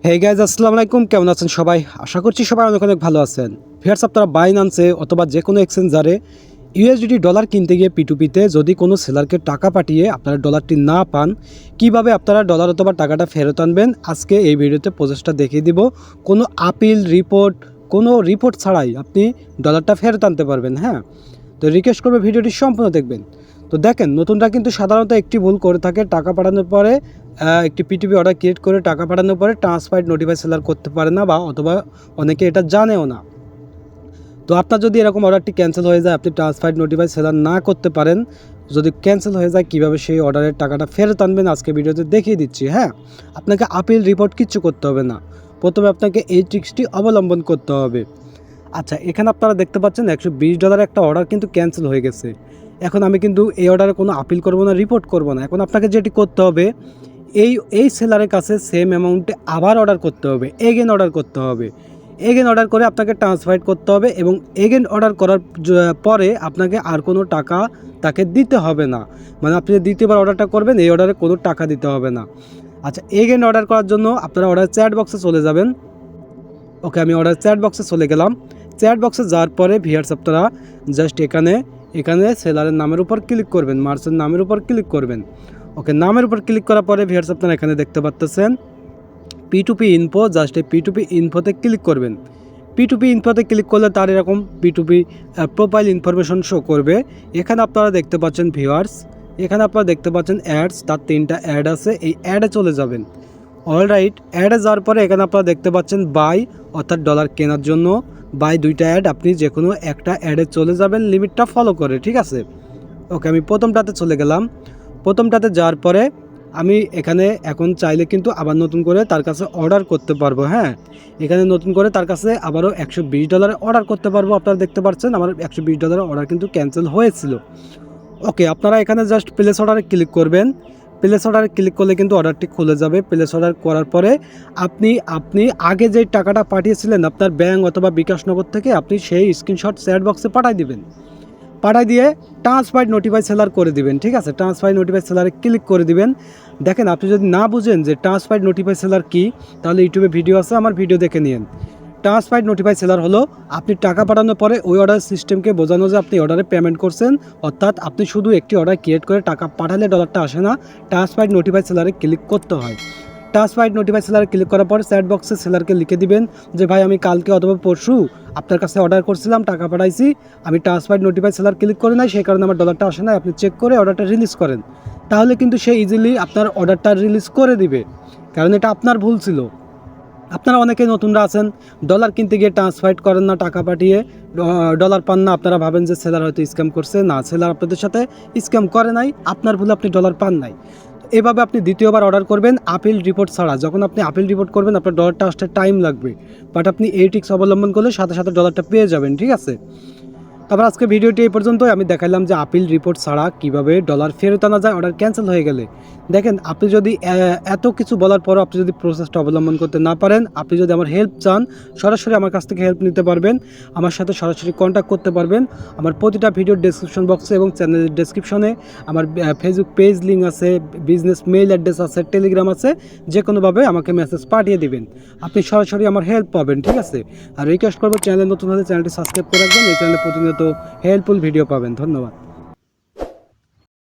Hey guys আসসালামু আলাইকুম, কেমন আছেন সবাই? আশা করছি সবাই অনেক অনেক ভালো আছেন। ভিউয়ার্স, আপনারা বাইন্যান্সে অথবা যে কোনো এক্সচেঞ্জারে ইউএসডিটি ডলার কিনতে গিয়ে পিটুপিতে যদি কোনো সেলারকে টাকা পাঠিয়ে আপনারা ডলারটি না পান, কিভাবে আপনারা ডলার অথবা টাকাটা ফেরত আনবেন আজকে এই ভিডিওতে প্রসেসটা দেখিয়ে দিব। কোনো আপিল রিপোর্ট ছাড়াই আপনি ডলারটা ফেরত আনতে পারবেন। হ্যাঁ, তো রিকোয়েস্ট করবে ভিডিওটি সম্পূর্ণ দেখবেন। তো দেখেন, নতুনরা কিন্তু সাধারণত একটি ভুল করে থাকে, টাকা পাঠানোর পরে একটি পিটিপি অর্ডার ক্রিয়েট করে টাকা পাঠানোর পরে ট্রান্সফার্ড নোটিফাই সেলার করতে পারে না, বা অথবা অনেকে এটা জানেও না। তো আপনার যদি এরকম অর্ডারটি ক্যান্সেল হয়ে যায়, আপনি ট্রান্সফার্ড নোটিফাই সেলার না করতে পারেন, যদি ক্যান্সেল হয়ে যায় কীভাবে সেই অর্ডারের টাকাটা ফেরত আনবেন আজকে ভিডিওতে দেখিয়ে দিচ্ছি। হ্যাঁ, আপনাকে আপিল রিপোর্ট কিচ্ছু করতে হবে না, প্রথমে আপনাকে এই ট্রিক্সটি অবলম্বন করতে হবে। আচ্ছা, এখানে আপনারা দেখতে পাচ্ছেন $120 একটা অর্ডার কিন্তু ক্যান্সেল হয়ে গেছে। এখন আমি কিন্তু এই অর্ডারে কোনো আপিল করব না, রিপোর্ট করব না। এখন আপনাকে যেটি করতে হবে, এই সেলারের কাছে সেম অ্যামাউন্টে আবার অর্ডার করতে হবে, এগেন অর্ডার করতে হবে। এগেন অর্ডার করে আপনাকে ট্রান্সফার করতে হবে, এবং এগেন অর্ডার করার পরে আপনাকে আর কোনো টাকা তাকে দিতে হবে না। মানে আপনি দ্বিতীয়বার অর্ডারটা করবেন, এই অর্ডারে কোনো টাকা দিতে হবে না। আচ্ছা, এগেন অর্ডার করার জন্য আপনারা অর্ডার চ্যাট বক্সে চলে যাবেন। ওকে, আমি অর্ডার চ্যাট বক্সে চলে গেলাম। চ্যাট বক্সে যাওয়ার পরে ভিউয়ার্স, আপনারা জাস্ট এখানে সেলারের নামের উপর ক্লিক করবেন, মার্চেন্ট নামের উপর ক্লিক করবেন। ওকে, নামের উপর ক্লিক করার পরে ভিউয়ার্স, আপনারা এখানে দেখতে পাচ্ছেন P2P ইনফো। জাস্ট এই P2P ইনফোতে ক্লিক করবেন। P2P ইনফোতে ক্লিক করলে তার এরকম P2P প্রোফাইল ইনফরমেশন শো করবে। এখানে আপনারা দেখতে পাচ্ছেন ভিউয়ার্স, এখানে আপনারা দেখতে পাচ্ছেন অ্যাডস, তার 3টা অ্যাড আছে, এই অ্যাডে চলে যাবেন। অলরাইট, অ্যাডে যাওয়ার পরে এখানে আপনারা দেখতে পাচ্ছেন বাই, অর্থাৎ ডলার কেনার জন্য বাই 2টা অ্যাড। আপনি যে কোনো একটা অ্যাডে চলে যাবেন লিমিটটা ফলো করে, ঠিক আছে? ওকে, আমি প্রথমটাতে চলে গেলাম। প্রথমটাতে যাওয়ার পরে আমি এখানে এখন চাইলে কিন্তু আবার নতুন করে তার কাছে অর্ডার করতে পারবো। হ্যাঁ, এখানে নতুন করে তার কাছে আবারও $120 অর্ডার করতে পারবো। আপনারা দেখতে পাচ্ছেন আমার $120 অর্ডার কিন্তু ক্যান্সেল হয়েছিল। ওকে, আপনারা এখানে জাস্ট প্লেস অর্ডারে ক্লিক করবেন। প্লেস অর্ডারে ক্লিক করলে কিন্তু অর্ডারটি খুলে যাবে। প্লেস অর্ডার করার পরে আপনি আগে যে টাকাটা পাঠিয়েছিলেন আপনার ব্যাঙ্ক অথবা বিকাশ নগর থেকে, আপনি সেই স্ক্রিনশট চ্যাট বক্সে পাঠিয়ে দিবেন। পাঠাই দিয়ে ট্রান্সফার্ড নোটিফাই সেলার করে দিবেন, ঠিক আছে? ট্রান্সফার্ড নোটিফাই সেলারে ক্লিক করে দিবেন। দেখেন, আপনি যদি না বুঝেন যে ট্রান্সফার্ড নোটিফাই সেলার কী, তাহলে ইউটিউবে ভিডিও আছে, আমার ভিডিও দেখে নিন। ট্রান্সফার্ড নোটিফাই সেলার হলো আপনি টাকা পাঠানোর পরে ওই অর্ডার সিস্টেমকে বোঝানো যে আপনি অর্ডারে পেমেন্ট করছেন, অর্থাৎ আপনি শুধু একটি অর্ডার ক্রিয়েট করে টাকা পাঠালে ডলারটা আসে না, ট্রান্সফার্ড নোটিফাই সেলারে ক্লিক করতে হয়। ট্রান্সফার্ড নোটিফাই সেলারে ক্লিক করার পর চ্যাট বক্সে সেলারকে লিখে দিবেন যে ভাই, আমি কালকে অথবা পরশু আপনার কাছে অর্ডার করছিলাম, টাকা পাঠাইছি, আমি ট্রান্সফার্ড নোটিফাই সেলার ক্লিক করে নাই, সেই কারণে আমার ডলারটা আসে না, আপনি চেক করে অর্ডারটা রিলিজ করেন। তাহলে কিন্তু সে ইজিলি আপনার অর্ডারটা রিলিজ করে দিবে, কারণ এটা আপনার ভুল ছিল। আপনারা অনেকেই নতুনরা আছেন, ডলার কিনতে গিয়ে ট্রান্সফার করেন না, টাকা পাঠিয়ে ডলার পান না। আপনারা ভাবেন যে সেলার হয়তো স্ক্যাম করছে। না, সেলার আপনাদের সাথে স্ক্যাম করে নাই, আপনার ভুলে আপনি ডলার পান নাই। এভাবে আপনি দ্বিতীয়বার অর্ডার করবেন আপিল রিপোর্ট ছাড়া। যখন আপনি আপিল রিপোর্ট করবেন আপনার ডলারটা আসতে টাইম লাগবে, বাট আপনি এই ট্রিক্স অবলম্বন করলে সাথে সাথে ডলারটা পেয়ে যাবেন, ঠিক আছে? তারপর আজকে ভিডিওটি এই পর্যন্তই। আমি দেখালাম যে আপিল রিপোর্ট ছাড়া কিভাবে ডলার ফেরত আনা যায় অর্ডার ক্যান্সেল হয়ে গেলে। দেখেন, আপনি যদি এত কিছু বলার পরও আপনি যদি প্রসেসটা অবলম্বন করতে না পারেন, আপনি যদি আমার হেল্প চান, সরাসরি আমার কাছ থেকে হেল্প নিতে পারবেন, আমার সাথে সরাসরি কন্ট্যাক্ট করতে পারবেন। আমার প্রতিটা ভিডিওর ডেসক্রিপশন বক্সে এবং চ্যানেলের ডেসক্রিপশনে আমার ফেসবুক পেজ লিঙ্ক আছে, বিজনেস মেইল অ্যাড্রেস আছে, টেলিগ্রাম আছে, যে কোনোভাবে আমাকে মেসেজ পাঠিয়ে দিবেন, আপনি সরাসরি আমার হেল্প পাবেন, ঠিক আছে? আর রিকোয়েস্ট করবো, চ্যানেলে নতুন হলে চ্যানেলটি সাবস্ক্রাইব করে রাখবেন, এই চ্যানেলে প্রতিনিয়ত হেল্পফুল ভিডিও পাবেন। ধন্যবাদ।